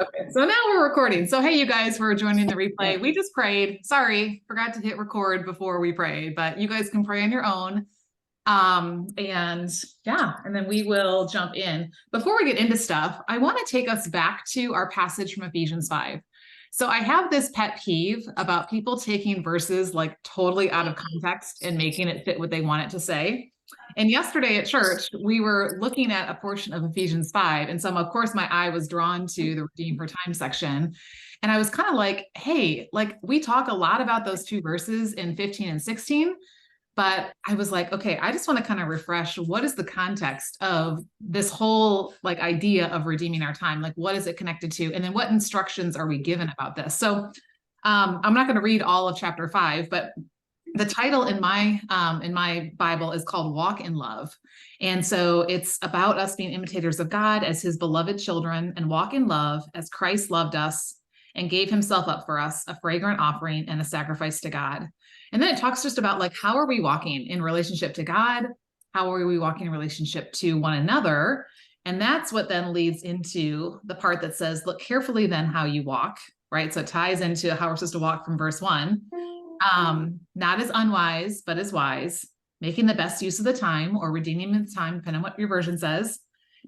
Okay, so now we're recording. So, hey, you guys, for joining the replay. We just prayed. Sorry, forgot to hit record before we prayed, but you guys can pray on your own. And yeah, and then we will jump in. Before we get into stuff, I want to take us back to our passage from Ephesians 5. So I have this pet peeve about people taking verses like totally out of context and making it fit what they want it to say. And yesterday at church, we were looking at a portion of Ephesians 5. And so, of course, my eye was drawn to the Redeemed for Time section. And I was kind of like, hey, like we talk a lot about those two verses in 15 and 16. But I was like, okay, I just want to kind of refresh what is the context of this whole like idea of redeeming our time? Like, what is it connected to? And then what instructions are we given about this? So I'm not going to read all of chapter 5, but the title in my Bible is called Walk in Love. And so it's about us being imitators of God as his beloved children and walk in love as Christ loved us and gave himself up for us, a fragrant offering and a sacrifice to God. And then it talks just about like, how are we walking in relationship to God? How are we walking in relationship to one another? And that's what then leads into the part that says, look carefully then how you walk, right? So it ties into how we're supposed to walk from verse 1. Not as unwise, but as wise, making the best use of the time or redeeming the time, depending on what your version says,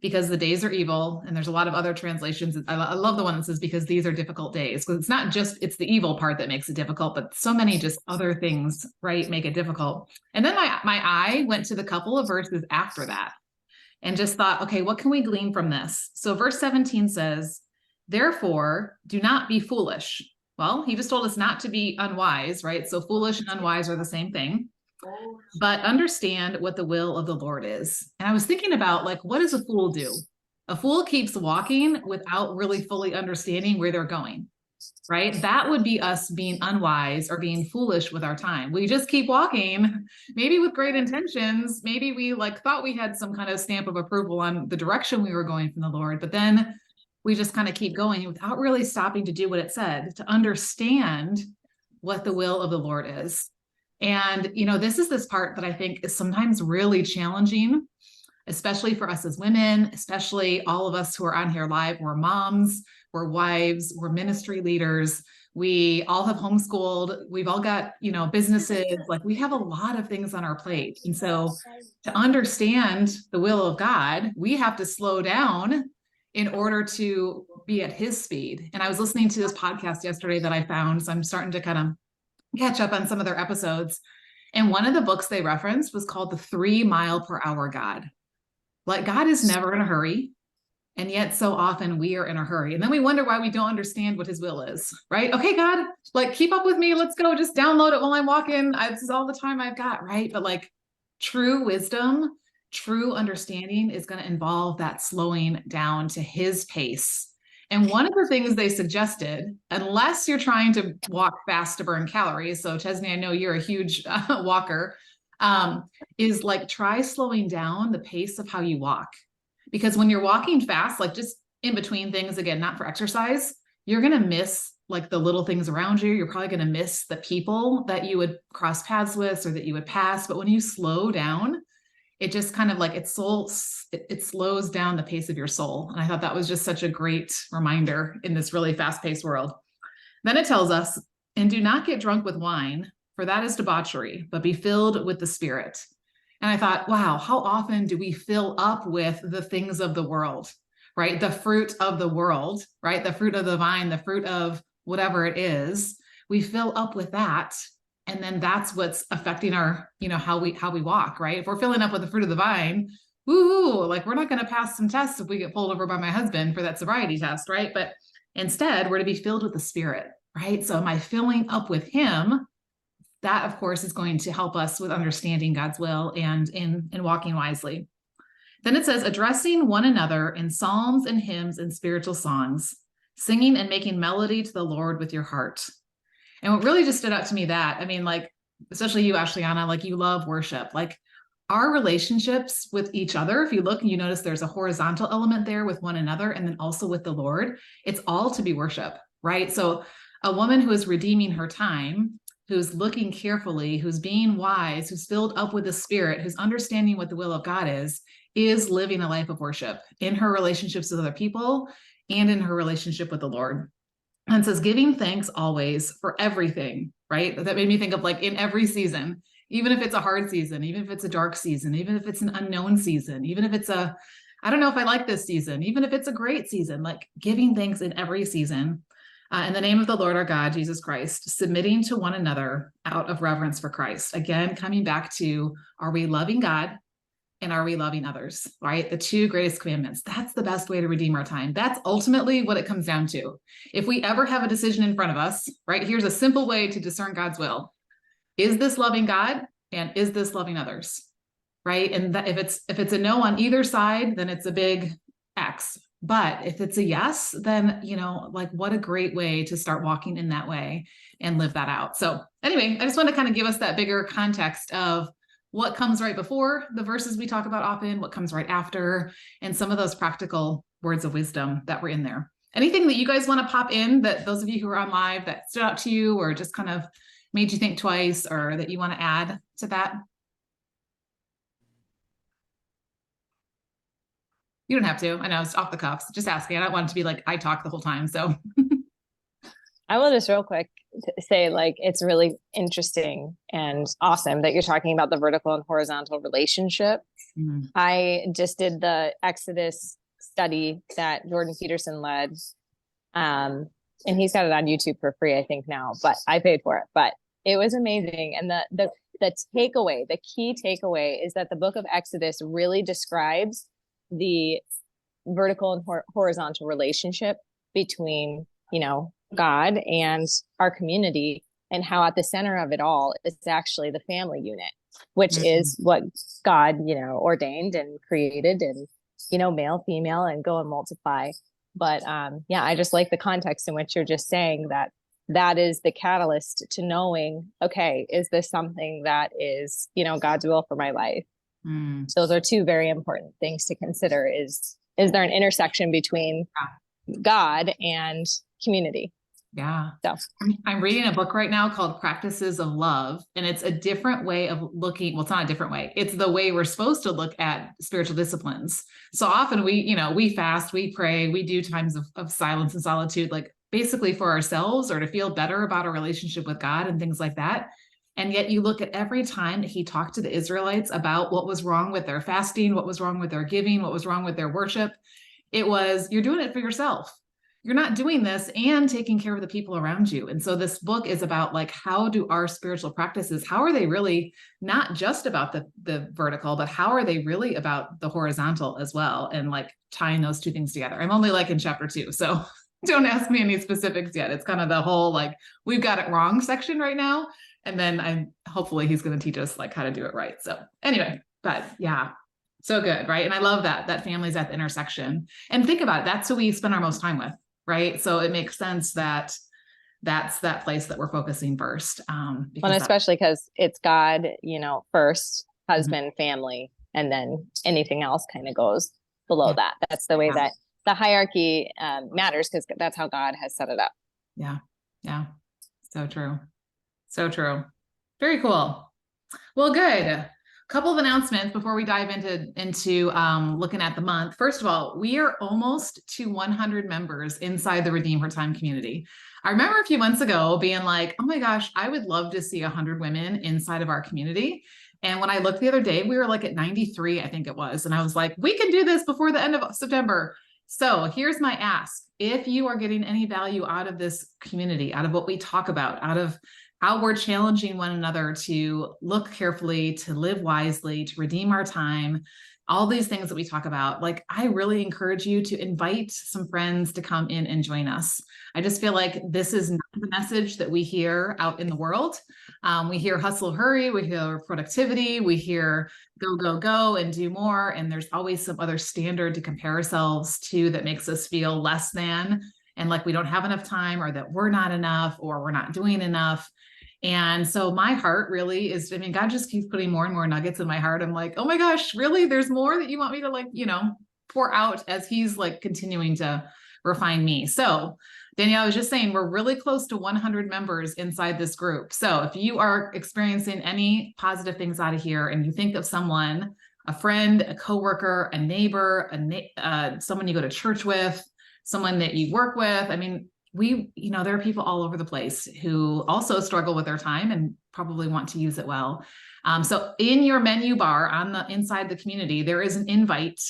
because the days are evil. And there's a lot of other translations. I love the one that says, because these are difficult days, because it's not just, it's the evil part that makes it difficult, but so many just other things, right, make it difficult. And then my eye went to the couple of verses after that and just thought, okay, what can we glean from this? So verse 17 says, therefore, do not be foolish. Well, he just told us not to be unwise, right? So foolish and unwise are the same thing. But understand what the will of the Lord is. And I was thinking about like, what does a fool do? A fool keeps walking without really fully understanding where they're going, right? That would be us being unwise or being foolish with our time. We just keep walking, maybe with great intentions. Maybe we like thought we had some kind of stamp of approval on the direction we were going from the Lord, but then we just kind of keep going without really stopping to do what it said, to understand what the will of the Lord is. And, you know, this is this part that I think is sometimes really challenging, especially for us as women, especially all of us who are on here live. We're moms, we're wives, we're ministry leaders. We all have homeschooled. We've all got, you know, businesses. Like we have a lot of things on our plate. And so to understand the will of God, we have to slow down in order to be at his speed. And I was listening to this podcast yesterday that I found, so I'm starting to kind of catch up on some of their episodes. And one of the books they referenced was called The 3 Mile Per Hour God. Like God is never in a hurry. And yet so often we are in a hurry. And then we wonder why we don't understand what his will is, right? Okay, God, like keep up with me. Let's go. Just download it while I'm walking. This is all the time I've got, right? But like true wisdom, true understanding is going to involve that slowing down to his pace. And one of the things they suggested, unless you're trying to walk fast to burn calories, so Chesney, I know you're a huge walker, is like try slowing down the pace of how you walk. Because when you're walking fast, like just in between things, again, not for exercise, you're going to miss like the little things around you. You're probably going to miss the people that you would cross paths with or that you would pass. But when you slow down, it just kind of like it slows down the pace of your soul. And I thought that was just such a great reminder in this really fast-paced world. Then it tells us, and do not get drunk with wine, for that is debauchery, but be filled with the Spirit. And I thought, wow, how often do we fill up with the things of the world, right? The fruit of the world, right? The fruit of the vine, the fruit of whatever it is. We fill up with that. And then that's what's affecting our, you know, how we walk, right? If we're filling up with the fruit of the vine, woo, like we're not going to pass some tests if we get pulled over by my husband for that sobriety test, right? But instead, we're to be filled with the Spirit, right? So am I filling up with him? That, of course, is going to help us with understanding God's will and in walking wisely. Then it says, addressing one another in psalms and hymns and spiritual songs, singing and making melody to the Lord with your heart. And what really just stood out to me that, I mean, like, especially you, Ashliana, like you love worship, like our relationships with each other. If you look and you notice there's a horizontal element there with one another, and then also with the Lord, it's all to be worship, right? So a woman who is redeeming her time, who's looking carefully, who's being wise, who's filled up with the Spirit, who's understanding what the will of God is is living a life of worship in her relationships with other people and in her relationship with the Lord. And it says, giving thanks always for everything, right? That made me think of like in every season, even if it's a hard season, even if it's a dark season, even if it's an unknown season, even if it's I don't know if I like this season, even if it's a great season, like giving thanks in every season. In the name of the Lord our God, Jesus Christ, submitting to one another out of reverence for Christ. Again, coming back to, are we loving God and are we loving others, right? The two greatest commandments. That's the best way to redeem our time. That's ultimately what it comes down to. If we ever have a decision in front of us, right, here's a simple way to discern God's will. Is this loving God and is this loving others, right? And that if it's a no on either side, then it's a big X. But if it's a yes, then, like what a great way to start walking in that way and live that out. So anyway, I just want to kind of give us that bigger context of what comes right before the verses we talk about often, what comes right after, and some of those practical words of wisdom that were in there. Anything that you guys want to pop in, that those of you who are on live, that stood out to you or just kind of made you think twice, or that you want to add to that? You don't have to. I know it's off the cuffs. Just asking. I don't want it to be like I talk the whole time. So I will just real quick say, like, it's really interesting and awesome that you're talking about the vertical and horizontal relationship. Mm. I just did the Exodus study that Jordan Peterson led. And he's got it on YouTube for free, I think now, but I paid for it, but it was amazing. And the takeaway, the key takeaway is that the book of Exodus really describes the vertical and horizontal relationship between, God and our community, and how at the center of it all is actually the family unit, which is what God, ordained and created, and, male, female, and go and multiply. But I just like the context in which you're just saying that is the catalyst to knowing, okay, is this something that is, God's will for my life? So those are two very important things to consider. Is there an intersection between God and community? Yeah. So I'm reading a book right now called Practices of Love, and it's a different way of looking. Well, it's not a different way. It's the way we're supposed to look at spiritual disciplines. So often we fast, we pray, we do times of silence and solitude, like basically for ourselves or to feel better about our relationship with God and things like that. And yet you look at every time that he talked to the Israelites about what was wrong with their fasting, what was wrong with their giving, what was wrong with their worship. It was, you're doing it for yourself. You're not doing this and taking care of the people around you. And so this book is about, like, how do our spiritual practices, how are they really not just about the vertical, but how are they really about the horizontal as well? And like tying those two things together. I'm only like in chapter 2. So don't ask me any specifics yet. It's kind of the whole, like, we've got it wrong section right now. And then hopefully he's going to teach us like how to do it right. So anyway, but yeah, so good. Right. And I love that family's at the intersection. And think about it. That's who we spend our most time with. Right. So it makes sense that that's that place that we're focusing first. Well, especially because it's God, first, husband, family, and then anything else kind of goes below that. That's the way that the hierarchy matters, because that's how God has set it up. Yeah. Yeah. So true. So true. Very cool. Well, good. Couple of announcements before we dive into looking at the month. First of all, we are almost to 100 members inside the Redeem Her Time community. I remember a few months ago being like, oh my gosh, I would love to see 100 women inside of our community. And when I looked the other day, we were like at 93, I think it was. And I was like, we can do this before the end of September. So here's my ask. If you are getting any value out of this community, out of what we talk about, out of how we're challenging one another to look carefully, to live wisely, to redeem our time, all these things that we talk about, like, I really encourage you to invite some friends to come in and join us. I just feel like this is not the message that we hear out in the world. We hear hustle, hurry, we hear productivity, we hear go, go, go and do more. And there's always some other standard to compare ourselves to that makes us feel less than, and like we don't have enough time, or that we're not enough, or we're not doing enough. And so my heart really is, God just keeps putting more and more nuggets in my heart. I'm like, oh my gosh, really? There's more that you want me to pour out as he's like continuing to refine me. So Danielle, I was just saying, we're really close to 100 members inside this group. So if you are experiencing any positive things out of here and you think of someone a friend, a coworker, a neighbor, someone you go to church with, someone that you work with. I mean, there are people all over the place who also struggle with their time and probably want to use it well. So in your menu bar inside the community, there is an invite,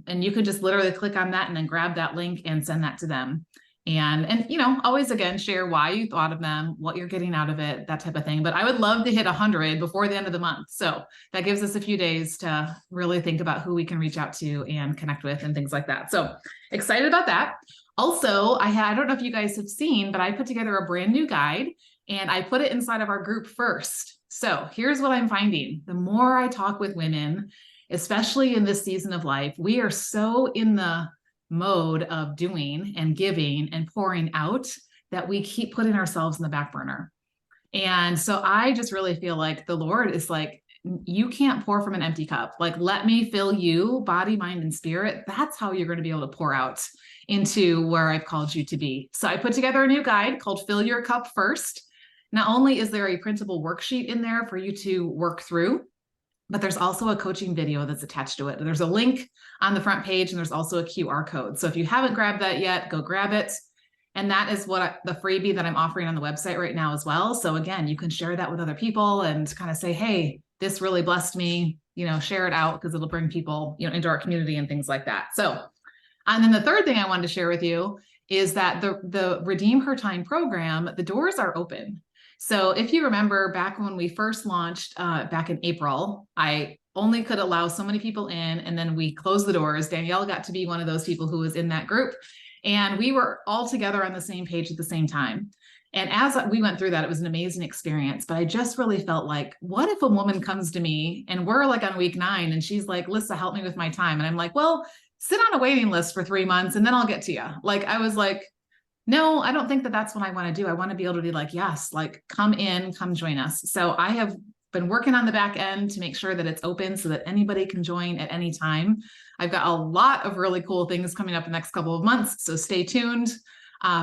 and you could just literally click on that and then grab that link and send that to them. And always again, share why you thought of them, what you're getting out of it, that type of thing. But I would love to hit 100 before the end of the month. So that gives us a few days to really think about who we can reach out to and connect with and things like that. So excited about that. Also, I don't know if you guys have seen, but I put together a brand new guide and I put it inside of our group first. So here's what I'm finding. The more I talk with women, especially in this season of life, we are so in the mode of doing and giving and pouring out that we keep putting ourselves in the back burner. And so I just really feel like the Lord is like, you can't pour from an empty cup. Like, let me fill you, body, mind, and spirit. That's how you're going to be able to pour out into where I've called you to be. So I put together a new guide called Fill Your Cup First. Not only is there a printable worksheet in there for you to work through, but there's also a coaching video that's attached to it. There's a link on the front page, and there's also a QR code. So if you haven't grabbed that yet, go grab it. And that is the freebie that I'm offering on the website right now as well. So again, you can share that with other people and kind of say, hey, this really blessed me, share it out, because it'll bring people, into our community and things like that. So, and then the third thing I wanted to share with you is that the Redeem Her Time program, the doors are open. So if you remember back when we first launched back in April, I only could allow so many people in, and then we closed the doors. Danielle got to be one of those people who was in that group, and we were all together on the same page at the same time. And as we went through that, it was an amazing experience. But I just really felt like, what if a woman comes to me and we're like on week 9 and she's like, Lisa, help me with my time. And I'm like, well, sit on a waiting list for 3 months and then I'll get to you. Like, I was like, no, I don't think that that's what I want to do. I want to be able to be like, yes, like come in, come join us. So I have been working on the back end to make sure that it's open so that anybody can join at any time. I've got a lot of really cool things coming up in the next couple of months. So stay tuned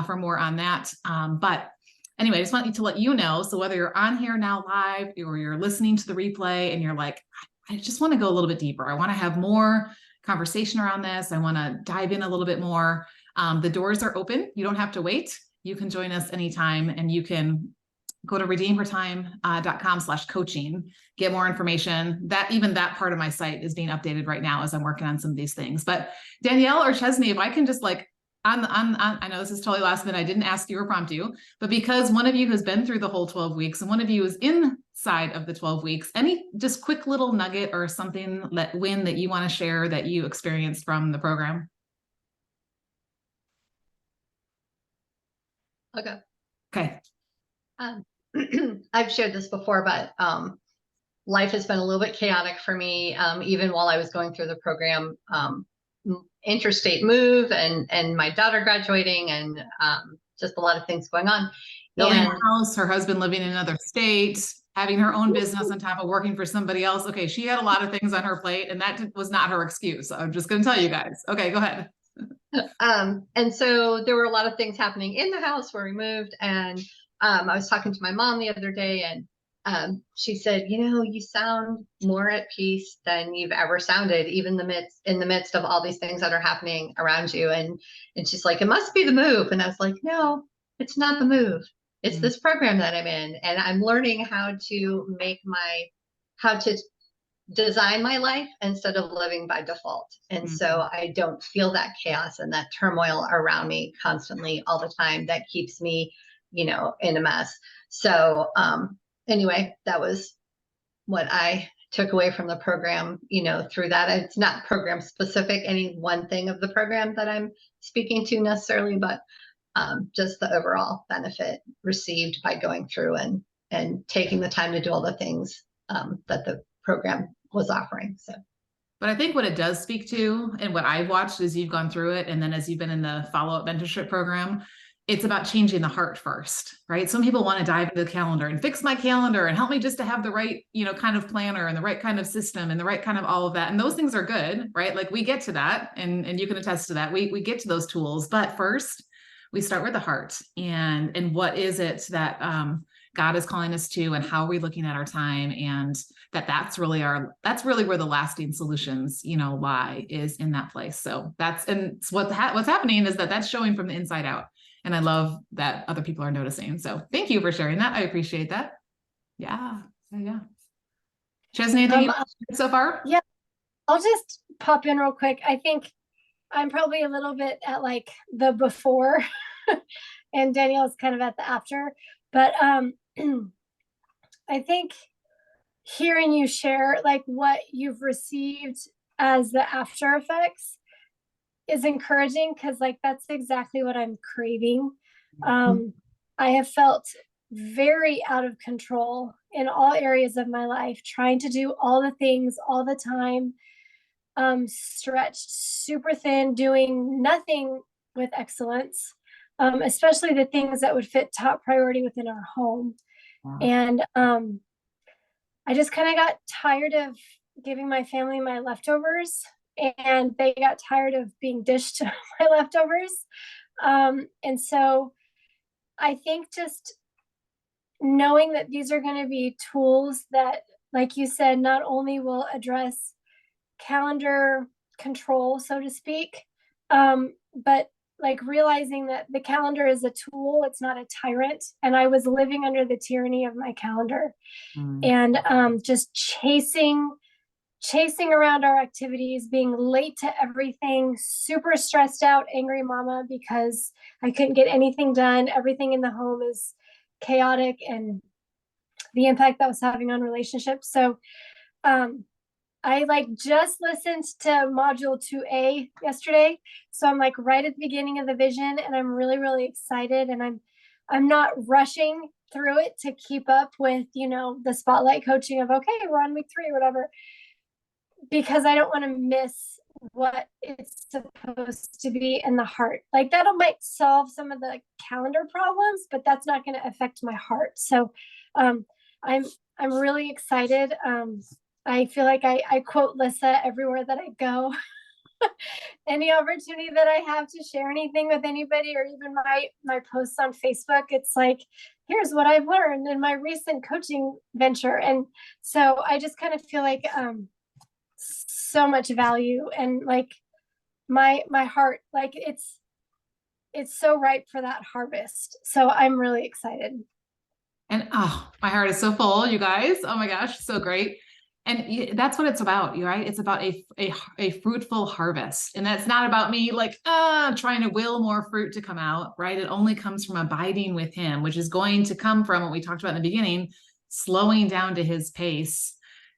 for more on that. But anyway, I just want to let you know. So whether you're on here now live or you're listening to the replay and you're like, I just want to go a little bit deeper. I want to have more conversation around this. I want to dive in a little bit more. The doors are open. You don't have to wait. You can join us anytime, and you can go to redeemhertime.com/coaching, get more information. Even that part of my site is being updated right now as I'm working on some of these things. But Danielle or Chesney, if I can just I know this is totally last minute. I didn't ask you or prompt you, but because one of you has been through the whole 12 weeks and one of you is inside of the 12 weeks, any just quick little nugget or something that you want to share that you experienced from the program? Okay. I've shared this before, but life has been a little bit chaotic for me, even while I was going through the program. Interstate move and my daughter graduating and just a lot of things going on. Building a house, her husband living in another state, having her own business on top of working for somebody else. Okay, she had a lot of things on her plate, and that was not her excuse. I'm just going to tell you guys. Okay, go ahead. And so there were a lot of things happening in the house where we moved, and I was talking to my mom the other day, and she said, you sound more at peace than you've ever sounded, even in the midst of all these things that are happening around you. And she's like, it must be the move. And I was like, no, it's not the move. It's this program that I'm in. And I'm learning how to design my life instead of living by default. And so I don't feel that chaos and that turmoil around me constantly all the time that keeps me, in a mess. So, anyway, that was what I took away from the program, through that. It's not program specific, any one thing of the program that I'm speaking to necessarily, but just the overall benefit received by going through and taking the time to do all the things that the program was offering. So. But I think what it does speak to, and what I've watched as you've gone through it, and then as you've been in the follow-up mentorship program, it's about changing the heart first, right? Some people want to dive into the calendar and fix my calendar and help me just to have the right, kind of planner and the right kind of system and the right kind of all of that. And those things are good, right? Like we get to that, and you can attest to that. We get to those tools, but first we start with the heart and what is it that God is calling us to, and how are we looking at our time? And that's really where the lasting solutions, lie, is in that place. So what's happening is that's showing from the inside out. And I love that other people are noticing. So thank you for sharing that. I appreciate that. Yeah. Yeah. Chesney, anything so far? Yeah, I'll just pop in real quick. I think I'm probably a little bit at like the before and Danielle's kind of at the after, but I think hearing you share like what you've received as the after effects is encouraging, because like that's exactly what I'm craving. I have felt very out of control in all areas of my life, trying to do all the things all the time, stretched super thin, doing nothing with excellence, especially the things that would fit top priority within our home. Wow. And I just kind of got tired of giving my family my leftovers, and they got tired of being dished my leftovers. And so I think just knowing that these are going to be tools that, like you said, not only will address calendar control, so to speak, but like realizing that the calendar is a tool, it's not a tyrant. And I was living under the tyranny of my calendar, and just chasing around our activities, being late to everything, super stressed out, angry mama because I couldn't get anything done. Everything in the home is chaotic, and the impact that was having on relationships. So I like just listened to module 2A yesterday. So I'm like right at the beginning of the vision, and I'm really, really excited. And I'm not rushing through it to keep up with, the spotlight coaching of, okay, we're on week 3 or whatever, because I don't want to miss what it's supposed to be in the heart. Like that might solve some of the calendar problems, but that's not going to affect my heart. So I'm really excited. I feel like I quote Lissa everywhere that I go. Any opportunity that I have to share anything with anybody, or even my posts on Facebook, it's like, here's what I've learned in my recent coaching venture. And so I just kind of feel like so much value, and like my heart, like it's so ripe for that harvest. So I'm really excited. And my heart is so full, you guys. Oh my gosh, so great. And that's what it's about, right? It's about a fruitful harvest. And that's not about me like trying to will more fruit to come out, right? It only comes from abiding with him, which is going to come from what we talked about in the beginning, slowing down to his pace,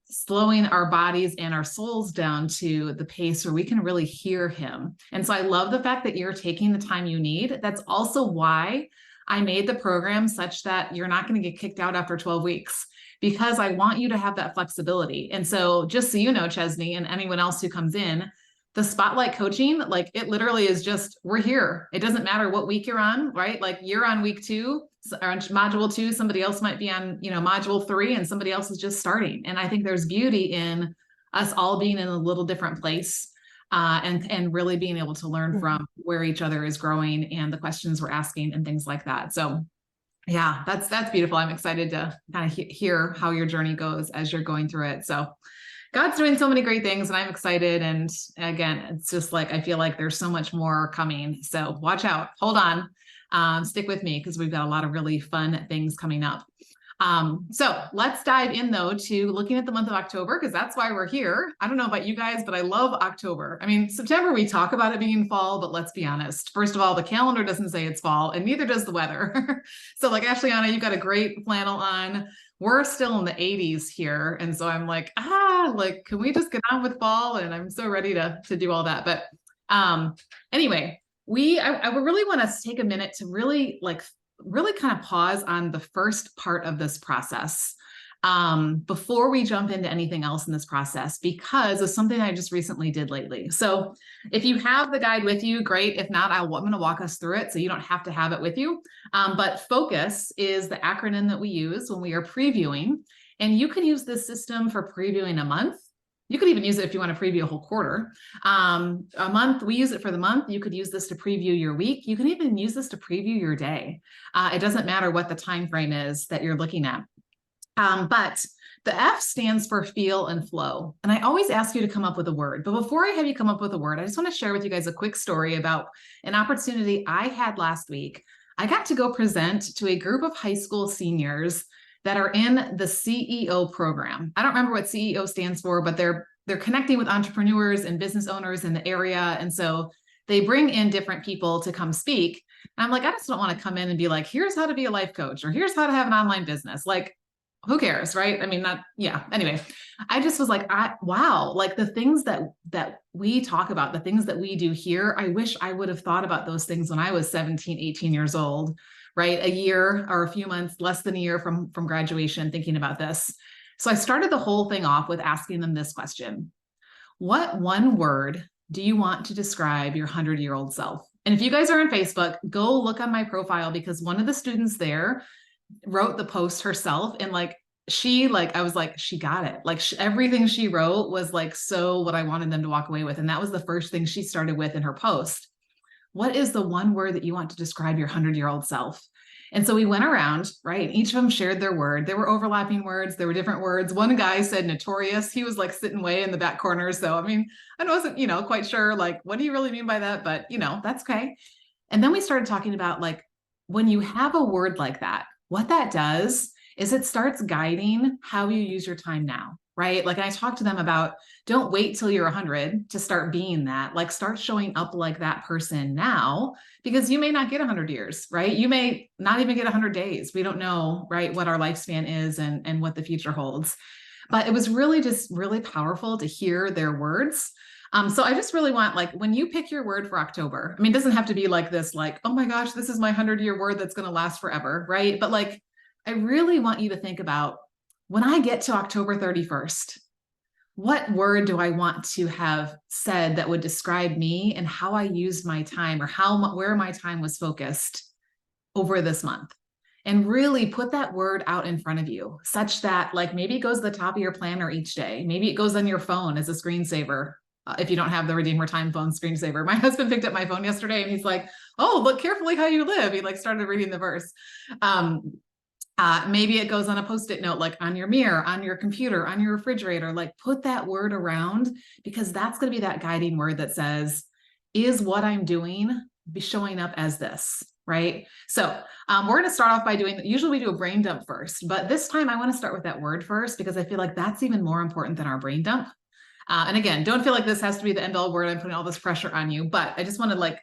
slowing our bodies and our souls down to the pace where we can really hear him. And so I love the fact that you're taking the time you need. That's also why I made the program such that you're not going to get kicked out after 12 weeks, because I want you to have that flexibility. And so just so you know, Chesney, and anyone else who comes in, the spotlight coaching, like it literally is just, we're here. It doesn't matter what week you're on, right? Like you're on week 2 or on module 2, somebody else might be on, module 3, and somebody else is just starting. And I think there's beauty in us all being in a little different place, and really being able to learn from where each other is growing and the questions we're asking and things like that. So yeah, that's beautiful. I'm excited to kind of hear how your journey goes as you're going through it. So God's doing so many great things, and I'm excited. And again, it's just like, I feel like there's so much more coming. So watch out, hold on, stick with me, because we've got a lot of really fun things coming up. So let's dive in though to looking at the month of October, because that's why we're here. I don't know about you guys, but I love October. I mean, September, we talk about it being fall, but let's be honest. First of all, the calendar doesn't say it's fall, and neither does the weather. So like Ashleana, you've got a great flannel on. We're still in the 80s here. And so I'm like, can we just get on with fall? And I'm so ready to do all that. But anyway, I would really want us to take a minute to really kind of pause on the first part of this process before we jump into anything else in this process, because of something I just recently did lately. So if you have the guide with you, great. If not, I'm going to walk us through it so you don't have to have it with you. But FOCUS is the acronym that we use when we are previewing, and you can use this system for previewing a month. You could even use it if you want to preview a whole quarter. A month, we use it for the month. You could use this to preview your week. You can even use this to preview your day. It doesn't matter what the time frame is that you're looking at. But The F stands for feel and flow. And I always ask you to come up with a word. But before I have you come up with a word, I just want to share with you guys a quick story about an opportunity I had last week. I got to go present to a group of high school seniors that are in the CEO program. I don't remember what CEO stands for, but they're connecting with entrepreneurs and business owners in the area. And so they bring in different people to come speak. And I'm like, I just don't want to come in and be like, here's how to be a life coach, or here's how to have an online business. Like, who cares, right? I mean, anyway, I just was like, wow, like the things that we talk about, the things that we do here, I wish I would have thought about those things when I was 17, 18 years old, right? A year or a few months, less than a year from graduation, thinking about this. So I started the whole thing off with asking them this question: what one word do you want to describe your 100-year-old self? And if you guys are on Facebook, go look on my profile, because one of the students there wrote the post herself, and I was like, she got it. Like everything she wrote was like, so what I wanted them to walk away with. And that was the first thing she started with in her post. What is the one word that you want to describe your 100-year-old self? And so we went around, right? Each of them shared their word. There were overlapping words. There were different words. One guy said notorious. He was like sitting way in the back corner. So, I mean, I wasn't, quite sure, like, what do you really mean by that? But, that's okay. And then we started talking about, like, when you have a word like that, what that does is it starts guiding how you use your time now, right? Like I talked to them about, don't wait till you're 100 to start being that. Like start showing up like that person now, because you may not get 100 years, right? You may not even get 100 days. We don't know, right, what our lifespan is and what the future holds. But it was really just really powerful to hear their words. So I just really want, like, when you pick your word for October, I mean, it doesn't have to be like this, like, oh my gosh, this is my 100-year word that's going to last forever, right? But like, I really want you to think about, when I get to October 31st, what word do I want to have said that would describe me and how I used my time, or where my time was focused over this month? And really put that word out in front of you, such that, like, maybe it goes to the top of your planner each day. Maybe it goes on your phone as a screensaver. If you don't have the Redeemer Time phone screensaver. My husband picked up my phone yesterday and he's like, oh, look carefully how you live. He like started reading the verse. Maybe it goes on a Post-it note, like on your mirror, on your computer, on your refrigerator. Like put that word around, because that's going to be that guiding word that says, is what I'm doing be showing up as this, right? So we're going to start off by usually we do a brain dump first, but this time I want to start with that word first, because I feel like that's even more important than our brain dump. And again, don't feel like this has to be the end all word. I'm putting all this pressure on you, but I just want to like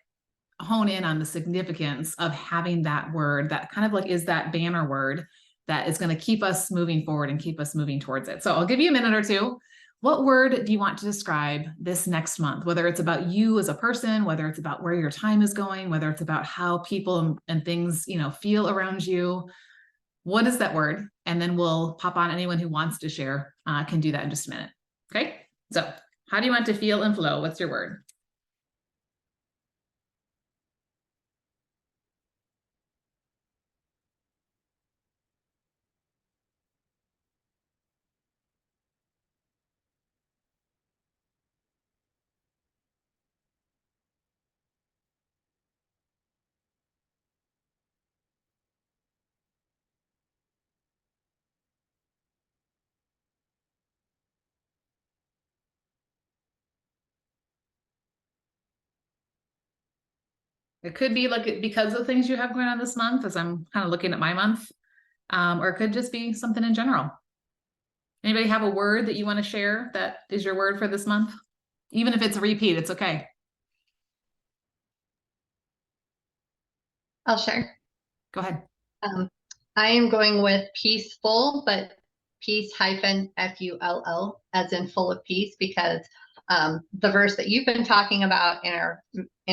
hone in on the significance of having that word that kind of like is that banner word that is going to keep us moving forward and keep us moving towards it. So I'll give you a minute or two. What word do you want to describe this next month? Whether it's about you as a person, whether it's about where your time is going, whether it's about how people and things, feel around you. What is that word? And then we'll pop on. Anyone who wants to share can do that in just a minute. Okay. So how do you want to feel and flow? What's your word? It could be like because of things you have going on this month, as I'm kind of looking at my month, or it could just be something in general. Anybody have a word that you want to share that is your word for this month? Even if it's a repeat, it's okay. I'll share. Go ahead. I am going with peaceful, but peace -FULL, as in full of peace, because the verse that you've been talking about in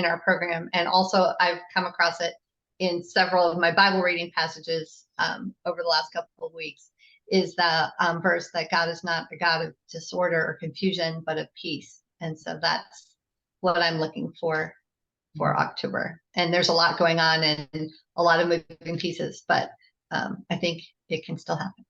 our program, and also I've come across it in several of my Bible reading passages over the last couple of weeks, is the verse that God is not a God of disorder or confusion, but of peace. And so that's what I'm looking for October. And there's a lot going on and a lot of moving pieces, but I think it can still happen.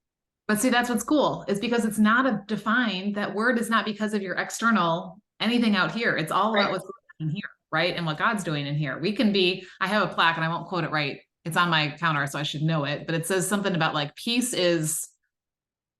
But see, that's what's cool, is because it's not defined. That word is not because of your external anything out here. It's all about what's in here, right? And what God's doing in here. I have a plaque and I won't quote it right. It's on my counter, so I should know it, but it says something about like peace is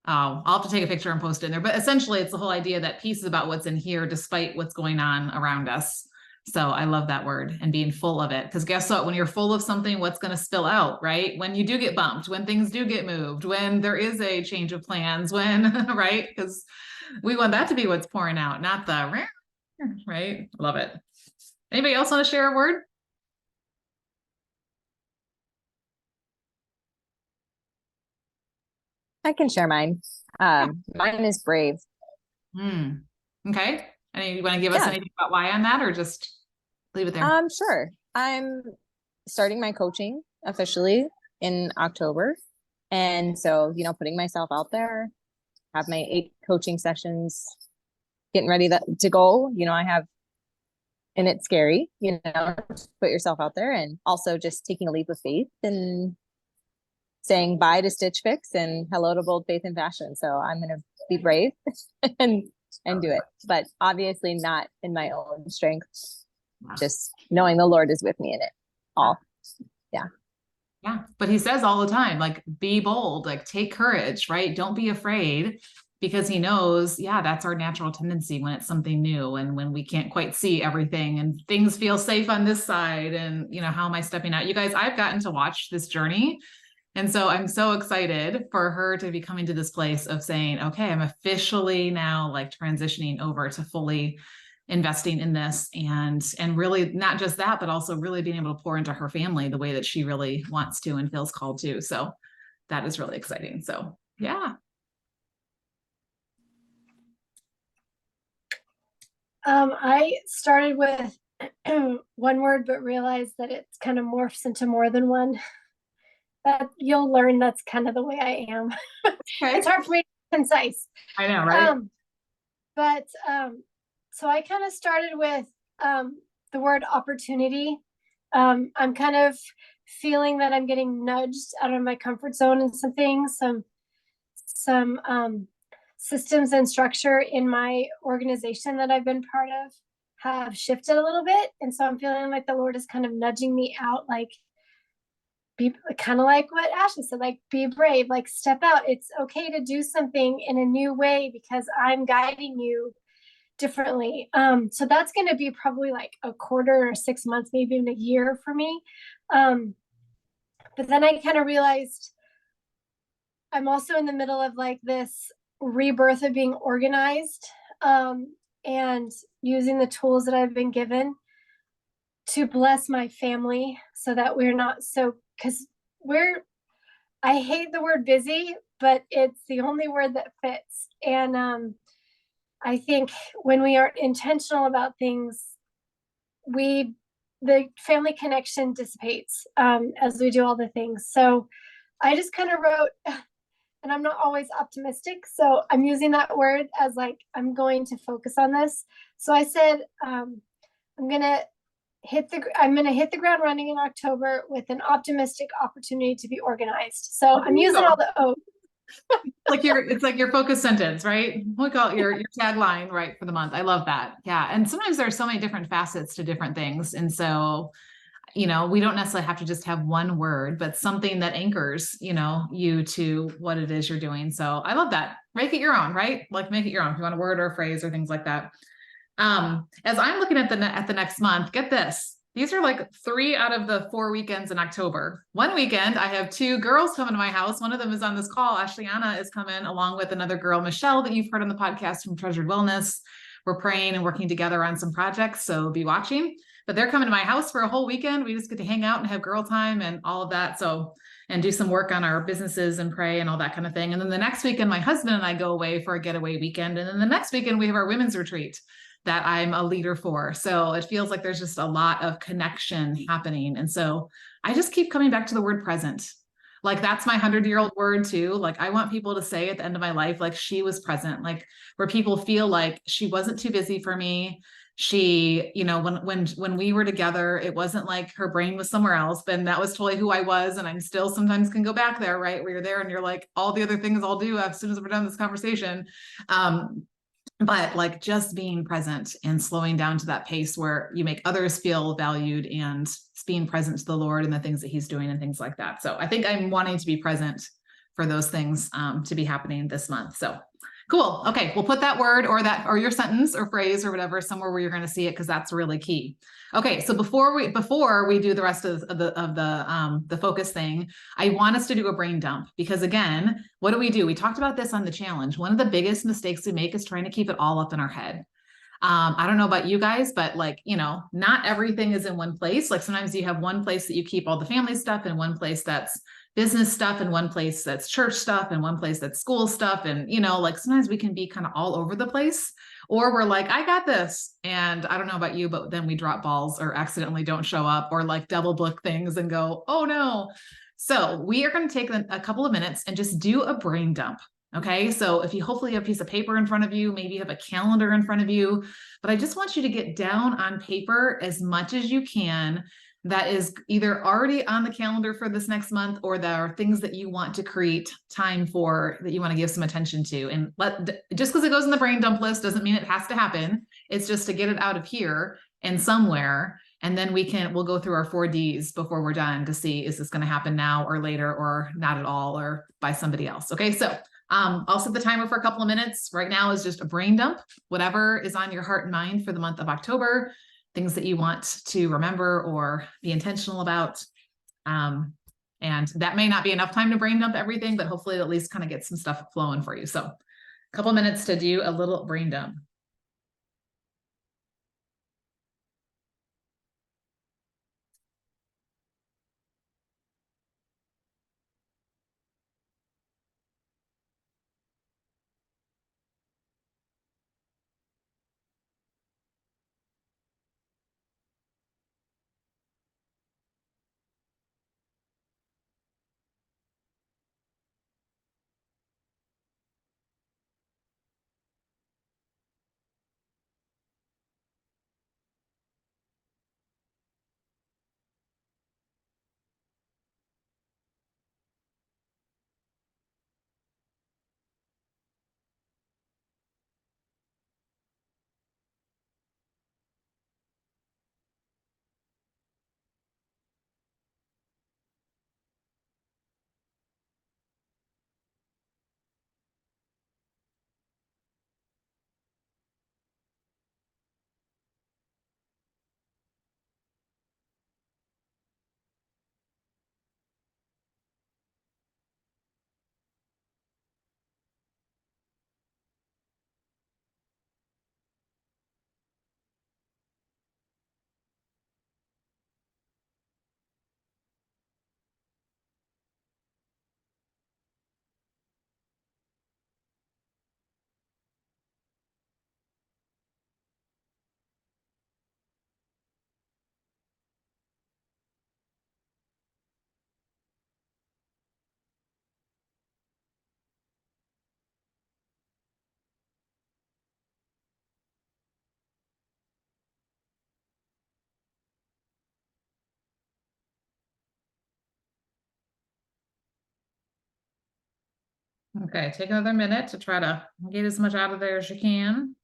I'll have to take a picture and post it in there, but essentially it's the whole idea that peace is about what's in here, despite what's going on around us. So I love that word, and being full of it. Because guess what? When you're full of something, what's going to spill out, right? When you do get bumped, when things do get moved, when there is a change of plans, when, right? Because we want that to be what's pouring out, not the, right? Love it. Anybody else want to share a word? I can share mine. Mine is brave. Okay. And you want to give us anything about why on that, or just leave it there? Sure. I'm starting my coaching officially in October. And so, putting myself out there, have my 8 coaching sessions, getting ready to go, I have, and it's scary, to put yourself out there, and also just taking a leap of faith and saying bye to Stitch Fix and hello to Bold Faith and Fashion. So I'm going to be brave and do it, but obviously not in my own strength, just knowing the Lord is with me in it all. Yeah. But he says all the time, like, be bold, like take courage, right? Don't be afraid, because he knows, that's our natural tendency when it's something new, and when we can't quite see everything and things feel safe on this side. And, how am I stepping out? You guys, I've gotten to watch this journey. And so I'm so excited for her to be coming to this place of saying, okay, I'm officially now like transitioning over to fully investing in this, and really not just that, but also really being able to pour into her family the way that she really wants to and feels called to. So that is really exciting. So yeah. I started with one word, but realized that it's kind of morphs into more than one. That you'll learn that's kind of the way I am. Okay. It's hard for me to be concise. I know, right? But so I kind of started with the word opportunity. I'm kind of feeling that I'm getting nudged out of my comfort zone in some things, some systems and structure in my organization that I've been part of have shifted a little bit. And so I'm feeling like the Lord is kind of nudging me out, like, be kind of like what Ashley said, like, be brave, like step out. It's okay to do something in a new way because I'm guiding you differently. So that's going to be probably like a quarter or 6 months, maybe even a year for me. But then I kind of realized I'm also in the middle of like this rebirth of being organized, and using the tools that I've been given to bless my family so that we're not so, because I hate the word busy, but it's the only word that fits. And I think when we aren't intentional about things, the family connection dissipates as we do all the things. So I just kind of wrote, and I'm not always optimistic, so I'm using that word as like, I'm going to focus on this. So I said, I'm gonna hit the ground running in October with an optimistic opportunity to be organized. So I'm using all the O's. It's like your focus sentence, right? We call it your tagline, right, for the month. I love that. Yeah. And sometimes there are so many different facets to different things. And so, we don't necessarily have to just have one word, but something that anchors, you to what it is you're doing. So I love that. Make it your own, right? Like, make it your own if you want a word or a phrase or things like that. As I'm looking at the next month, get this. These are like 3 out of the 4 weekends in October. One weekend, I have 2 girls coming to my house. One of them is on this call. Ashleana is coming along with another girl, Michelle, that you've heard on the podcast from Treasured Wellness. We're praying and working together on some projects, so be watching. But they're coming to my house for a whole weekend. We just get to hang out and have girl time and all of that. So, and do some work on our businesses and pray and all that kind of thing. And then the next weekend, my husband and I go away for a getaway weekend. And then the next weekend, we have our women's retreat that I'm a leader for. So it feels like there's just a lot of connection happening. And so I just keep coming back to the word present. Like, that's my 100-year-old word too. Like, I want people to say at the end of my life, like, she was present, like, where people feel like she wasn't too busy for me. She, when we were together, it wasn't like her brain was somewhere else, but that was totally who I was. And I'm still sometimes can go back there, right? Where you're there and you're like, all the other things I'll do as soon as we're done this conversation. But like, just being present and slowing down to that pace where you make others feel valued, and being present to the Lord and the things that he's doing and things like that. So I think I'm wanting to be present for those things to be happening this month. So cool. Okay, we'll put that word or your sentence or phrase or whatever somewhere where you're going to see it, because that's really key. Okay, so before we do the rest of the focus thing, I want us to do a brain dump, because again, what do? We talked about this on the challenge. One of the biggest mistakes we make is trying to keep it all up in our head. I don't know about you guys, but like, not everything is in one place. Like sometimes you have one place that you keep all the family stuff, and one place that's business stuff, and one place that's church stuff, and one place that's school stuff. And, like sometimes we can be kind of all over the place, or we're like, I got this. And I don't know about you, but then we drop balls or accidentally don't show up, or like double book things and go, oh no. So we are going to take a couple of minutes and just do a brain dump. Okay, so if you hopefully have a piece of paper in front of you, maybe you have a calendar in front of you, but I just want you to get down on paper as much as you can that is either already on the calendar for this next month, or there are things that you want to create time for, that you want to give some attention to. And just because it goes in the brain dump list doesn't mean it has to happen. It's just to get it out of here and somewhere. And then we'll go through our 4 Ds before we're done to see, is this going to happen now or later, or not at all, or by somebody else. Okay, so I'll set the timer for a couple of minutes. Right now is just a brain dump, whatever is on your heart and mind for the month of October, things that you want to remember or be intentional about. And that may not be enough time to brain dump everything, but hopefully at least kind of get some stuff flowing for you. So a couple minutes to do a little brain dump. Okay, take another minute to try to get as much out of there as you can.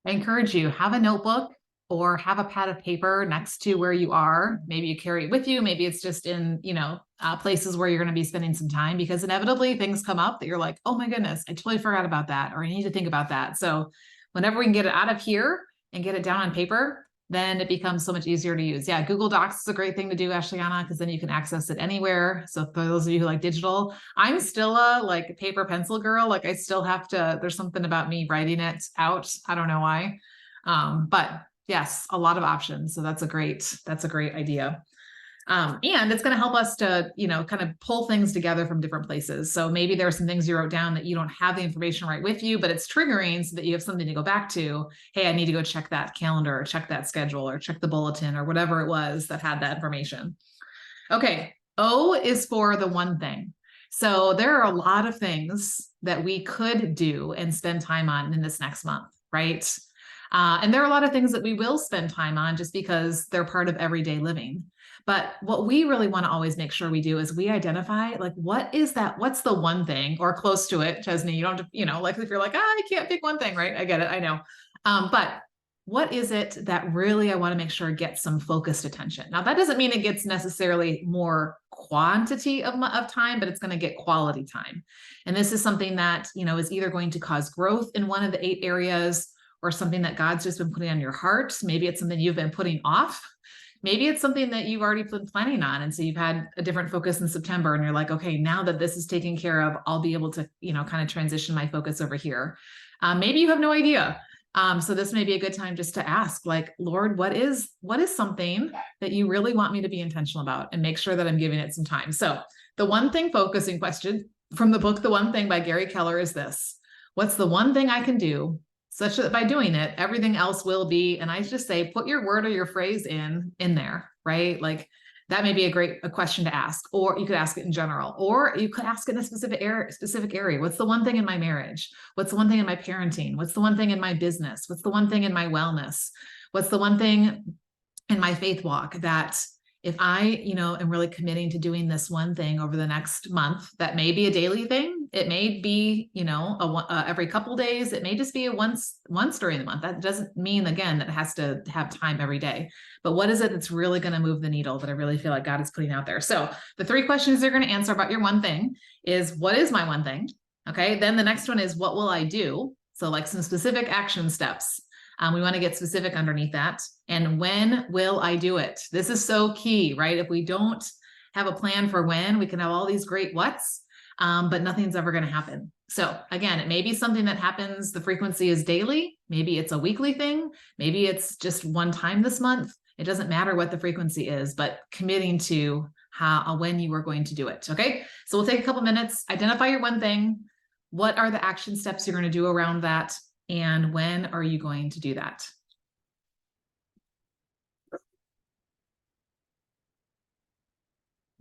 I encourage you, have a notebook or have a pad of paper next to where you are. Maybe you carry it with you. Maybe it's just in, places where you're going to be spending some time, because inevitably things come up that you're like, oh my goodness, I totally forgot about that, or I need to think about that. So whenever we can get it out of here and get it down on paper, then it becomes so much easier to use. Yeah, Google Docs is a great thing to do, Ashliana, because then you can access it anywhere. So for those of you who like digital, I'm still a paper pencil girl. Like I still have to, there's something about me writing it out. I don't know why. But yes, a lot of options. So that's a great idea. And it's going to help us to, kind of pull things together from different places. So maybe there are some things you wrote down that you don't have the information right with you, but it's triggering so that you have something to go back to. Hey, I need to go check that calendar, or check that schedule, or check the bulletin, or whatever it was that had that information. Okay. O is for the one thing. So there are a lot of things that we could do and spend time on in this next month, right? And there are a lot of things that we will spend time on just because they're part of everyday living. But what we really want to always make sure we do is we identify, like, what's the one thing, or close to it, Chesney, you don't, like if you're like, I can't pick one thing, right? I get it, I know. But what is it that really I want to make sure gets some focused attention? Now, that doesn't mean it gets necessarily more quantity of time, but it's going to get quality time. And this is something that, is either going to cause growth in one of the 8 areas, or something that God's just been putting on your heart. Maybe it's something you've been putting off. Maybe it's something that you've already been planning on. And so you've had a different focus in September and you're like, okay, now that this is taken care of, I'll be able to, kind of transition my focus over here. Maybe you have no idea. So this may be a good time just to ask, like, Lord, what is something that you really want me to be intentional about, and make sure that I'm giving it some time. So the one thing focusing question from the book, The One Thing by Gary Keller, is this: what's the one thing I can do such that by doing it, everything else will be? And I just say, put your word or your phrase in there, right? Like, that may be a question to ask, or you could ask it in general, or you could ask it in a specific area. What's the one thing in my marriage? What's the one thing in my parenting? What's the one thing in my business? What's the one thing in my wellness? What's the one thing in my faith walk that if I, am really committing to doing this one thing over the next month? That may be a daily thing. It may be, every couple days. It may just be once during the month. That doesn't mean, again, that it has to have time every day. But what is it that's really going to move the needle, that I really feel like God is putting out there? So the 3 questions you're going to answer about your one thing is, what is my one thing? Okay. Then the next one is, what will I do? So like some specific action steps. We want to get specific underneath that. And when will I do it? This is so key, right? If we don't have a plan for when, we can have all these great what's, but nothing's ever going to happen. So again, it may be something that happens, the frequency is daily. Maybe it's a weekly thing. Maybe it's just one time this month. It doesn't matter what the frequency is, but committing to when you are going to do it. Okay. So we'll take a couple minutes, identify your one thing. What are the action steps you're going to do around that? And when are you going to do that?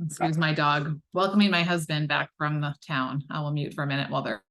Excuse my dog welcoming my husband back from the town. I will mute for a minute while they're.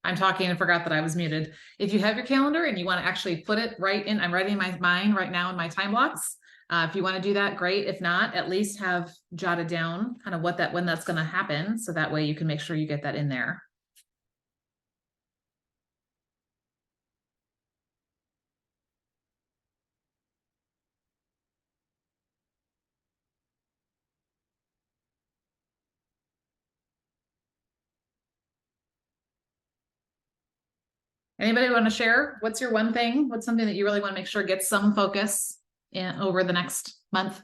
I'm talking and forgot that I was muted. If you have your calendar and you want to actually put it right in, I'm writing my mind right now in my time blocks. If you want to do that, great. If not, at least have jotted down kind of when that's going to happen. So that way you can make sure you get that in there. Anybody want to share? What's your one thing? What's something that you really want to make sure gets some focus over the next month?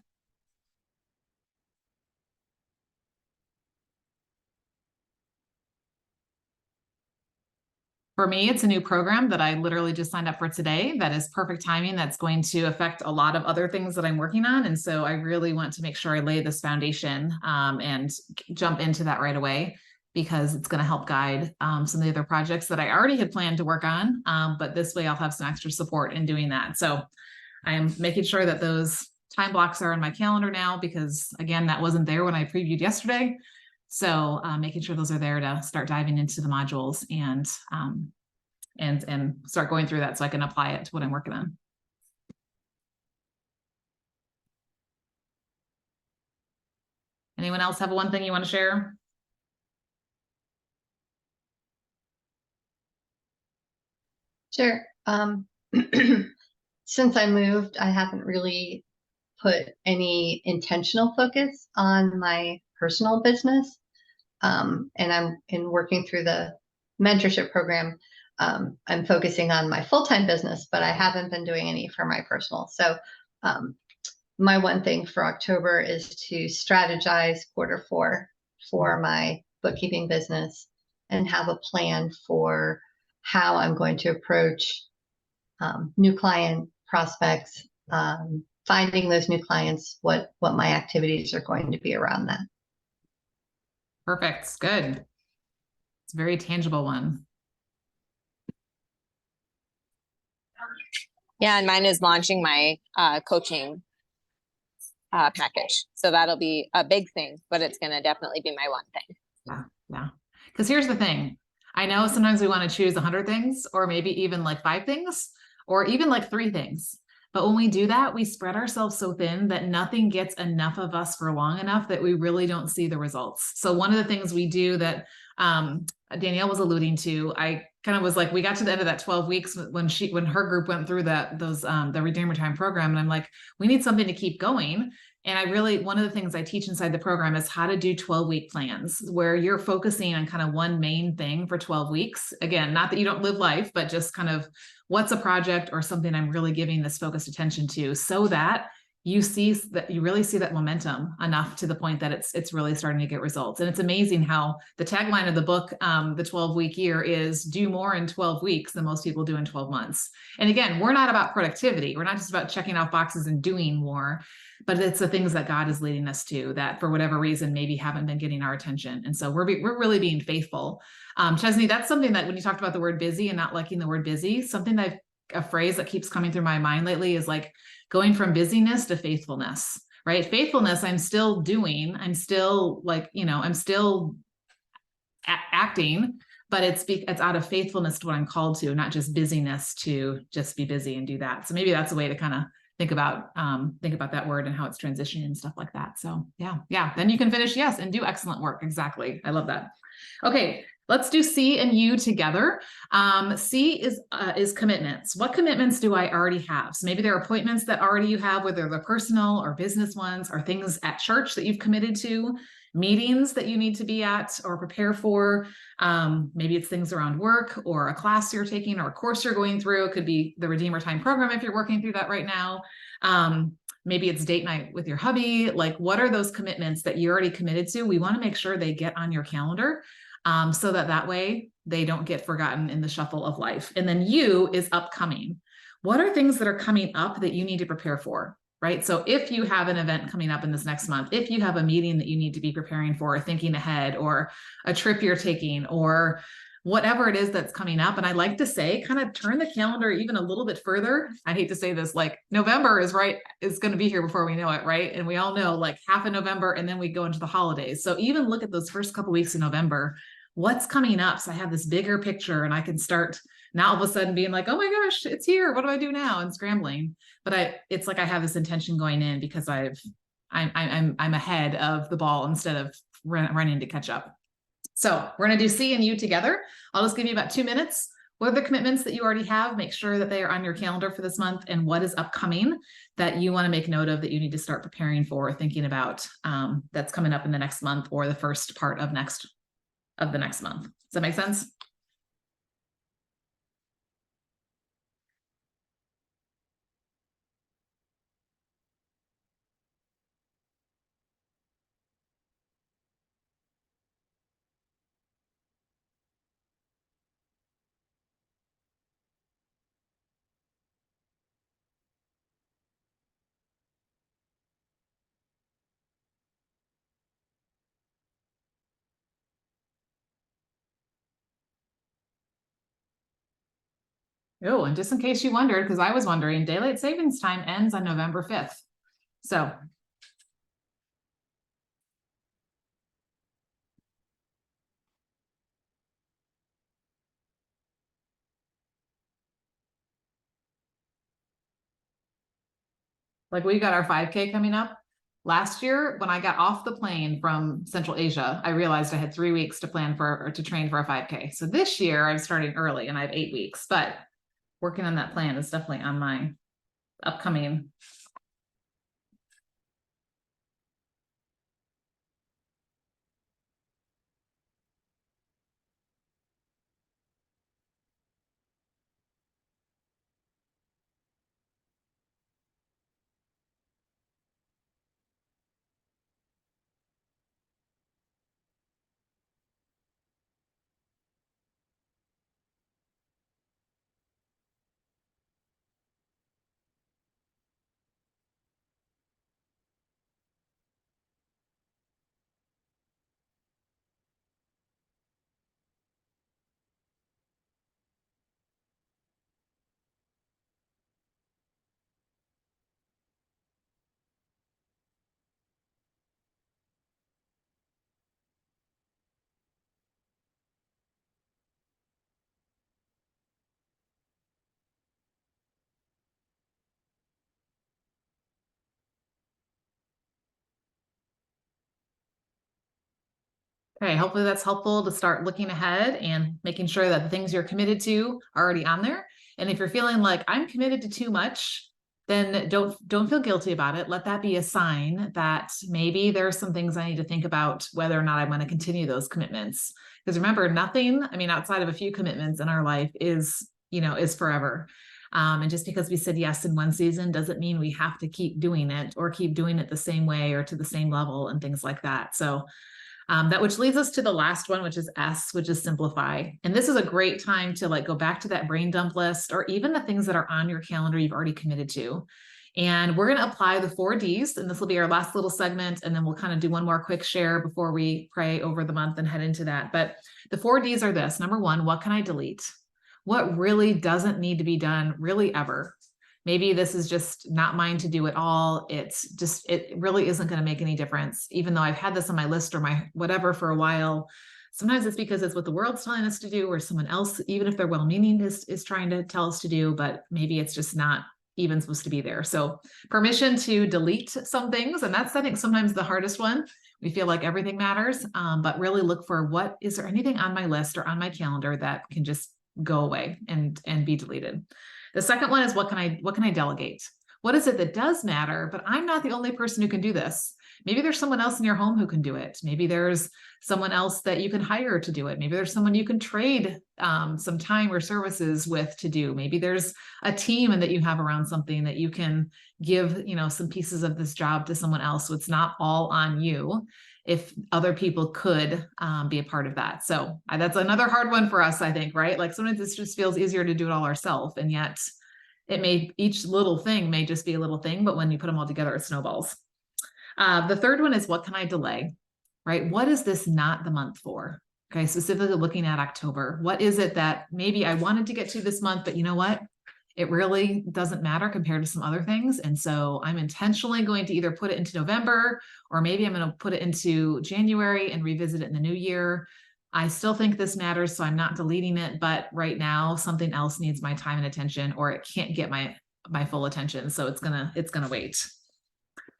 For me, it's a new program that I literally just signed up for today. That is perfect timing. That's going to affect a lot of other things that I'm working on. And so I really want to make sure I lay this foundation and jump into that right away, because it's going to help guide some of the other projects that I already had planned to work on. But this way I'll have some extra support in doing that. So I am making sure that those time blocks are in my calendar now, because again, that wasn't there when I previewed yesterday. So making sure those are there to start diving into the modules and start going through that so I can apply it to what I'm working on. Anyone else have one thing you want to share? Sure. Since I moved, I haven't really put any intentional focus on my personal business. And I'm in working through the mentorship program. I'm focusing on my full-time business, but I haven't been doing any for my personal. So my one thing for October is to strategize Q4 for my bookkeeping business and have a plan for how I'm going to approach new client prospects, finding those new clients, what my activities are going to be around that. Perfect. Good. It's a very tangible one. Yeah, and mine is launching my coaching package. So that'll be a big thing, but it's going to definitely be my one thing. Yeah. Because here's the thing. I know sometimes we want to choose 100 things, or maybe even like 5 things, or even like 3 things. But when we do that, we spread ourselves so thin that nothing gets enough of us for long enough that we really don't see the results. So one of the things we do that Danielle was alluding to, I kind of was like, we got to the end of that 12 weeks when her group went through the Redeemer Time program. And I'm like, we need something to keep going. And one of the things I teach inside the program is how to do 12-week plans where you're focusing on kind of one main thing for 12 weeks. Again, not that you don't live life, but just kind of what's a project or something I'm really giving this focused attention to, so that you really see that momentum enough to the point that it's really starting to get results. And it's amazing how the tagline of the book, the 12-week year, is do more in 12 weeks than most people do in 12 months. And again, we're not about productivity. We're not just about checking off boxes and doing more, but it's the things that God is leading us to that for whatever reason maybe haven't been getting our attention. And so we're really being faithful. Chesney, that's something that when you talked about the word busy and not liking the word busy, something that a phrase that keeps coming through my mind lately is like going from busyness to faithfulness, right? Faithfulness, I'm still doing, I'm still like, I'm still acting, but it's out of faithfulness to what I'm called to, not just busyness to just be busy and do that. So maybe that's a way to kind of think about that word and how it's transitioning and stuff like that. So yeah. Then you can finish yes and do excellent work. Exactly. I love that. Okay. Let's do C and U together. C is commitments. What commitments do I already have? So maybe there are appointments that already you have, whether they're personal or business ones, or things at church that you've committed to, meetings that you need to be at or prepare for. Maybe it's things around work or a class you're taking or a course you're going through. It could be the Redeemer Time program if you're working through that right now. Maybe it's date night with your hubby. Like, what are those commitments that you're already committed to? We want to make sure they get on your calendar. So that way they don't get forgotten in the shuffle of life. And then U is upcoming. What are things that are coming up that you need to prepare for, right? So if you have an event coming up in this next month, if you have a meeting that you need to be preparing for, thinking ahead, or a trip you're taking, or whatever it is that's coming up. And I like to say, kind of turn the calendar even a little bit further. I hate to say this, like November is going to be here before we know it, right? And we all know like half of November and then we go into the holidays. So even look at those first couple weeks in November. What's coming up? So I have this bigger picture and I can start now all of a sudden being like, oh my gosh, it's here. What do I do now? And scrambling. But it's like I have this intention going in because I'm ahead of the ball instead of running to catch up. So we're going to do C and U together. I'll just give you about 2 minutes. What are the commitments that you already have? Make sure that they are on your calendar for this month, and what is upcoming that you want to make note of that you need to start preparing for, thinking about that's coming up in the next month or the first part of the next month. Does that make sense? Oh, and just in case you wondered, because I was wondering, daylight savings time ends on November 5th. So like we got our 5K coming up. Last year, when I got off the plane from Central Asia, I realized I had 3 weeks to plan for or to train for a 5K. So this year I'm starting early and I have 8 weeks, but working on that plan is definitely on my upcoming. Okay, hopefully that's helpful to start looking ahead and making sure that the things you're committed to are already on there. And if you're feeling like I'm committed to too much, then don't feel guilty about it. Let that be a sign that maybe there are some things I need to think about whether or not I want to continue those commitments. Because remember, nothing, I mean, outside of a few commitments in our life is, is forever. And just because we said yes in one season doesn't mean we have to keep doing it or keep doing it the same way or to the same level and things like that. So that which leads us to the last one, which is S, which is simplify. And this is a great time to like go back to that brain dump list or even the things that are on your calendar you've already committed to. And we're going to apply the 4Ds, and this will be our last little segment. And then we'll kind of do one more quick share before we pray over the month and head into that. But the 4Ds are this. Number one, what can I delete? What really doesn't need to be done really ever? Maybe this is just not mine to do at all. It really isn't going to make any difference. Even though I've had this on my list or my whatever for a while, sometimes it's because it's what the world's telling us to do, or someone else, even if they're well-meaning, is trying to tell us to do, but maybe it's just not even supposed to be there. So permission to delete some things. And that's, I think, sometimes the hardest one. We feel like everything matters, but really look for is there anything on my list or on my calendar that can just go away and be deleted. The second one is what can I delegate? What is it that does matter, but I'm not the only person who can do this? Maybe there's someone else in your home who can do it. Maybe there's someone else that you can hire to do it. Maybe there's someone you can trade some time or services with to do. Maybe there's a team and that you have around something that you can give, some pieces of this job to someone else. So it's not all on you if other people could be a part of that. So that's another hard one for us, I think, right? Like sometimes this just feels easier to do it all ourselves. And yet each little thing may just be a little thing, but when you put them all together, it snowballs. The third one is what can I delay, right? What is this not the month for? Okay, specifically looking at October. What is it that maybe I wanted to get to this month, but you know what? It really doesn't matter compared to some other things. And so I'm intentionally going to either put it into November, or maybe I'm going to put it into January and revisit it in the new year. I still think this matters, so I'm not deleting it, but right now something else needs my time and attention, or it can't get my full attention. So it's gonna wait.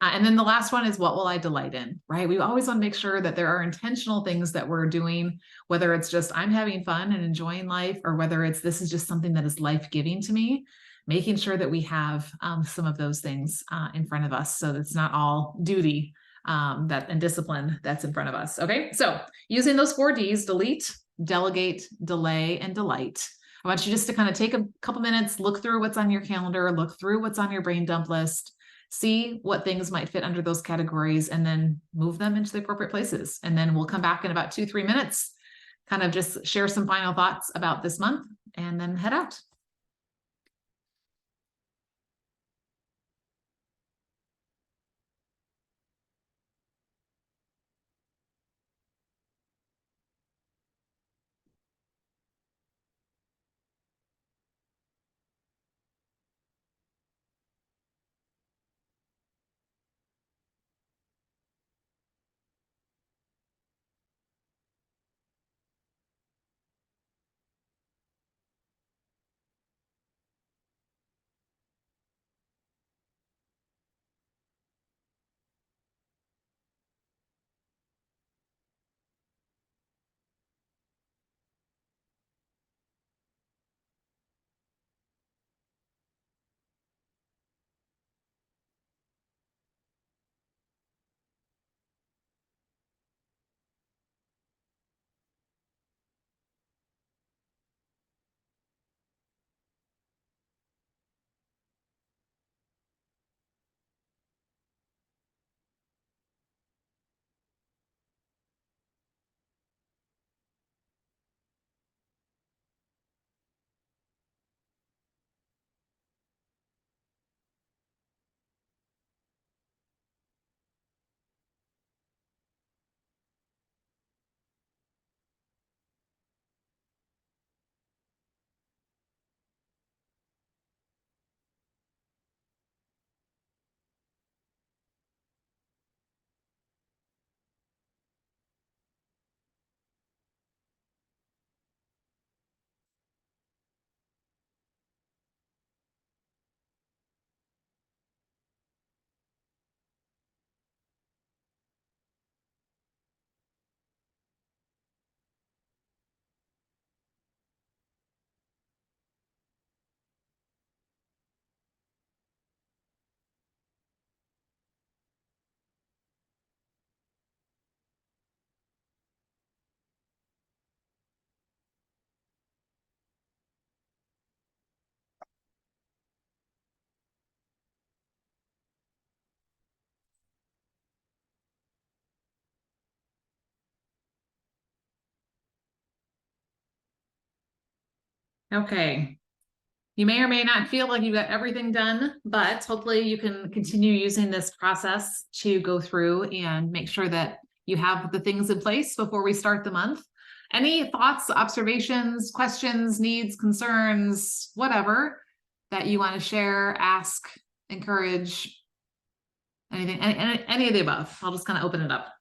And then the last one is what will I delight in, right? We always want to make sure that there are intentional things that we're doing, whether it's just I'm having fun and enjoying life, or whether this is just something that is life-giving to me, making sure that we have some of those things in front of us. So that's not all duty and discipline that's in front of us. Okay, so using those 4Ds, delete, delegate, delay, and delight. I want you just to kind of take a couple minutes, look through what's on your calendar, look through what's on your brain dump list, see what things might fit under those categories, and then move them into the appropriate places. And then we'll come back in about 2-3 minutes, kind of just share some final thoughts about this month, and then head out. Okay. You may or may not feel like you've got everything done, but hopefully you can continue using this process to go through and make sure that you have the things in place before we start the month. Any thoughts, observations, questions, needs, concerns, whatever that you want to share, ask, encourage, anything, any of the above? I'll just kind of open it up.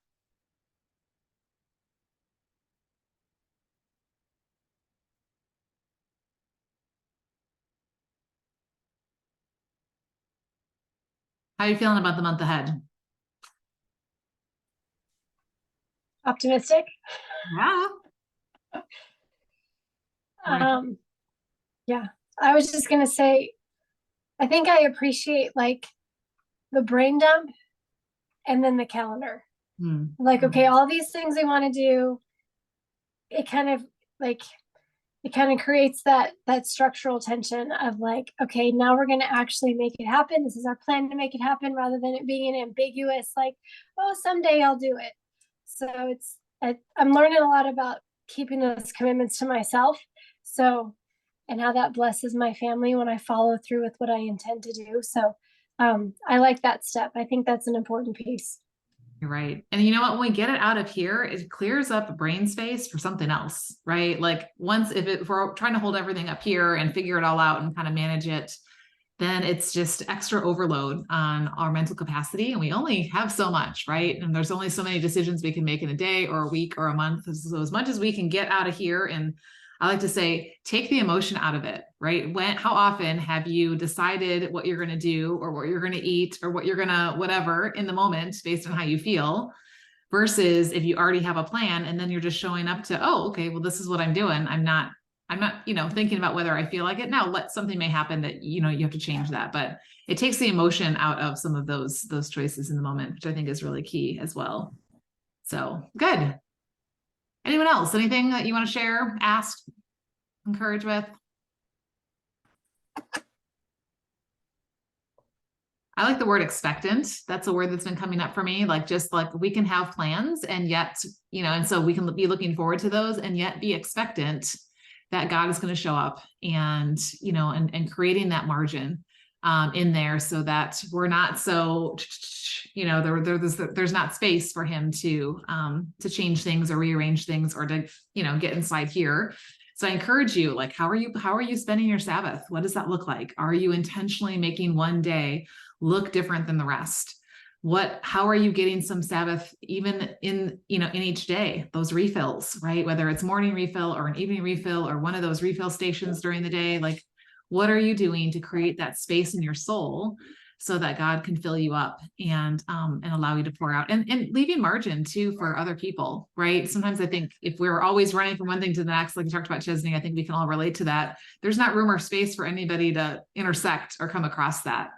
How are you feeling about the month ahead? Optimistic. Yeah. Yeah, I was just gonna say, I think I appreciate like the brain dump and then the calendar. Like, okay, all these things we want to do, it kind of creates that structural tension of like, okay, now we're going to actually make it happen. This is our plan to make it happen, rather than it being an ambiguous, like, oh, someday I'll do it. So I'm learning a lot about keeping those commitments to myself. So, and how that blesses my family when I follow through with what I intend to do. So I like that step. I think that's an important piece. You're right. And you know what, when we get it out of here, it clears up brain space for something else, right? Like if we're trying to hold everything up here and figure it all out and kind of manage it, then it's just extra overload on our mental capacity. And we only have so much, right? And there's only so many decisions we can make in a day or a week or a month. So as much as we can get out of here, and I like to say, take the emotion out of it, right? How often have you decided what you're going to do or what you're going to eat or what you're going to whatever in the moment based on how you feel, versus if you already have a plan and then you're just showing up to, oh, okay, well, this is what I'm doing. I'm not, thinking about whether I feel like it. Now, something may happen that, you have to change that, but it takes the emotion out of some of those choices in the moment, which I think is really key as well. So good. Anyone else? Anything that you want to share, ask, encourage with? I like the word expectant. That's a word that's been coming up for me. Like, just like we can have plans and yet, and so we can be looking forward to those and yet be expectant that God is going to show up and, and creating that margin in there so that we're not so, there's not space for him to change things or rearrange things or to, get inside here. So I encourage you, like, how are you spending your Sabbath? What does that look like? Are you intentionally making one day look different than the rest? How are you getting some Sabbath even in each day, those refills, right? Whether it's morning refill or an evening refill or one of those refill stations during the day, like, what are you doing to create that space in your soul so that God can fill you up and allow you to pour out and leaving margin too for other people, right? Sometimes I think if we're always running from one thing to the next, like you talked about, Chesney, I think we can all relate to that. There's not room or space for anybody to intersect or come across that.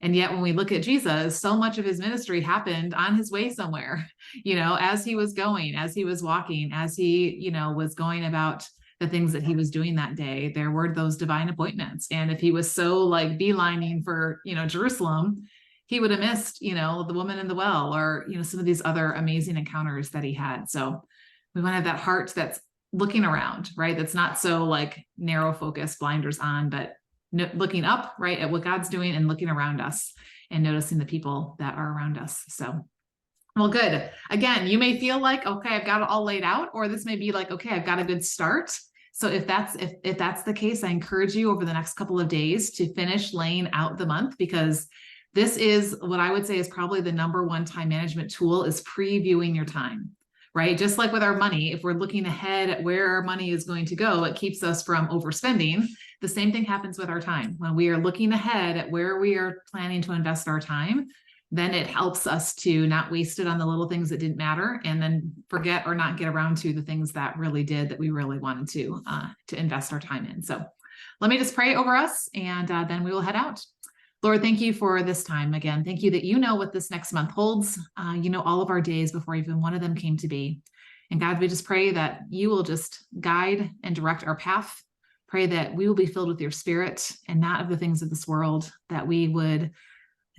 And yet when we look at Jesus, so much of his ministry happened on his way somewhere, as he was going, as he was walking, as he, was going about the things that he was doing that day. There were those divine appointments. And if he was so like beelining for, Jerusalem, he would have missed, the woman in the well or, some of these other amazing encounters that he had. So we want to have that heart that's looking around, right? That's not so like narrow focus, blinders on, but looking up, right, at what God's doing and looking around us and noticing the people that are around us. So, well, good. Again, you may feel like, okay, I've got it all laid out, or this may be like, okay, I've got a good start. So if that's the case, I encourage you over the next couple of days to finish laying out the month, because this is what I would say is probably the number one time management tool, is previewing your time, right? Just like with our money, if we're looking ahead at where our money is going to go, it keeps us from overspending. The same thing happens with our time. When we are looking ahead at where we are planning to invest our time, then it helps us to not waste it on the little things that didn't matter, and then forget or not get around to the things that really did, that we really wanted to invest our time in. So let me just pray over us, and then we will head out. Lord, thank you for this time again. Thank you that you know what this next month holds. You know all of our days before even one of them came to be. And God, we just pray that you will just guide and direct our path. Pray that we will be filled with your Spirit and not of the things of this world, that we would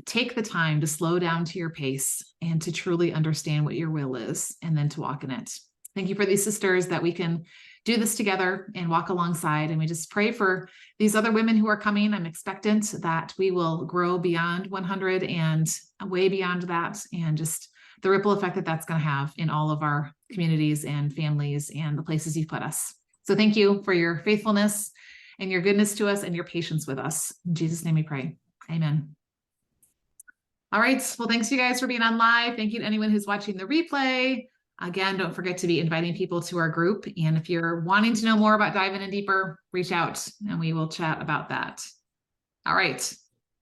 take the time to slow down to your pace and to truly understand what your will is, and then to walk in it. Thank you for these sisters that we can do this together and walk alongside. And we just pray for these other women who are coming. I'm expectant that we will grow beyond 100 and way beyond that, and just the ripple effect that that's going to have in all of our communities and families and the places you've put us. So thank you for your faithfulness and your goodness to us and your patience with us. In Jesus' name we pray. Amen. All right. Well, thanks you guys for being on live. Thank you to anyone who's watching the replay. Again, don't forget to be inviting people to our group. And if you're wanting to know more about diving in deeper, reach out and we will chat about that. All right.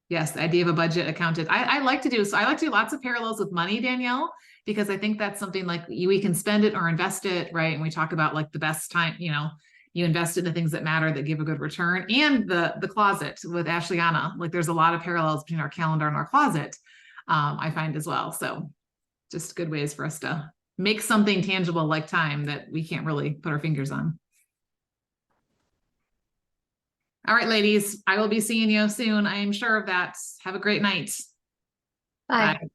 Yes, the idea of a budget accountant. I like to do lots of parallels with money, Danielle, because I think that's something like we can spend it or invest it, right? And we talk about like the best time, you invest in the things that matter, that give a good return. And the closet with Ashleighanna, like there's a lot of parallels between our calendar and our closet, I find as well. So just good ways for us to make something tangible like time that we can't really put our fingers on. All right, ladies, I will be seeing you soon. I am sure of that. Have a great night. Bye. Bye.